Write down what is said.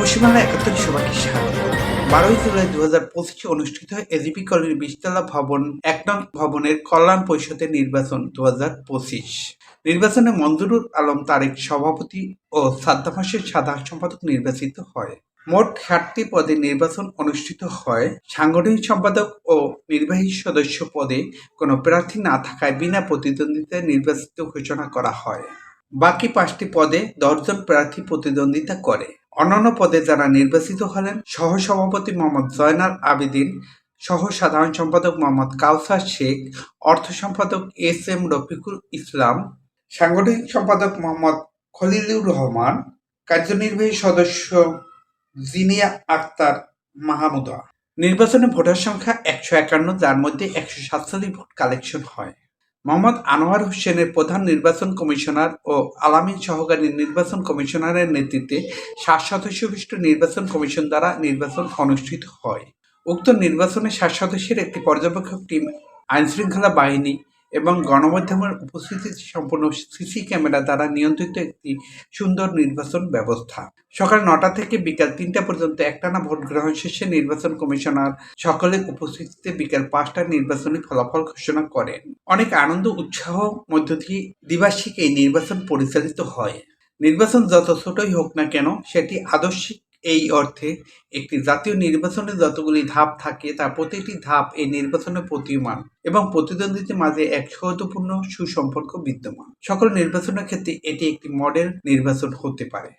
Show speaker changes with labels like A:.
A: পশ্চিমবাংলা ৭১ সবাইকে স্বাগত। ১২ই জুলাই ২০২৫ অনুষ্ঠিত হয় এজিপি কলোনির ২০তলা ভবন ১ নং ভবনের কল্যাণ পরিষদের নির্বাচন ২০২৫। নির্বাচনে মঞ্জুরুল আলম তারেক সভাপতি ও সাদ্দাম হোসেন সাধারণ সম্পাদক নির্বাচিত হয়। মোট ৬০টি পদে নির্বাচন অনুষ্ঠিত হয়। সাংগঠনিক সম্পাদক ও নির্বাহী সদস্য পদে কোনো প্রার্থী না থাকায় বিনা প্রতিদ্বন্দ্বিতায় নির্বাচিত ঘোষণা করা হয়। বাকি ৫টি পদে ১০ জন প্রার্থী প্রতিদ্বন্দ্বিতা করে। অন্যান্য পদে যারা নির্বাচিত হলেন: সহ-সভাপতি মোহাম্মদ জয়নাল আবেদীন, সহ-সাধারণ সম্পাদক মোহাম্মদ কাউসার শেখ, অর্থ সম্পাদক এস.এম. রফিকুল ইসলাম, সাংগঠনিক সম্পাদক মোহাম্মদ খলিলুর রহমান, কার্যনির্বাহী সদস্য জিনিয়া আক্তার মাহমুদা। নির্বাচনে ভোটার সংখ্যা ১৫১, যার মধ্যে ১৪৭ ভোট কালেকশন হয়। মোহাম্মদ আনোয়ার হোসেনের প্রধান নির্বাচন কমিশনার ও আলামিন সহকারী নির্বাচন কমিশনারের নেতৃত্বে ৭ সদস্য বিশিষ্ট নির্বাচন কমিশন দ্বারা নির্বাচন অনুষ্ঠিত হয়। উক্ত নির্বাচনে ৭ সদস্যের একটি পর্যবেক্ষক টিম, আইনশৃঙ্খলা বাহিনী এবং গণমাধ্যমের উপস্থিতিতে সম্পূর্ণ সিসি ক্যামেরা দ্বারা নিয়ন্ত্রিত একটি সুন্দর নির্বাচন ব্যবস্থা। সকাল ৯টা থেকে বিকাল ৩টা পর্যন্ত একটানা ভোট গ্রহণ শেষে নির্বাচন কমিশনার সকলের উপস্থিতিতে বিকাল ৫টায় নির্বাচনী ফলাফল ঘোষণা করেন। অনেক আনন্দ উৎসাহ মধ্য দিয়ে দ্বিবার্ষিক এই নির্বাচন পরিচালিত হয়। নির্বাচন যত ছোটই হোক না কেন, সেটি আদর্শিক এই অর্থে একটি জাতীয় নির্বাচনে যতগুলি ধাপ থাকে তার প্রতিটি ধাপ এই নির্বাচনে প্রতীয়মান এবং প্রতিদ্বন্দ্বীদের মাঝে এক সৌহার্দ্যপূর্ণ সুসম্পর্ক বিদ্যমান। সকল নির্বাচনের ক্ষেত্রে এটি একটি মডেল নির্বাচন হতে পারে।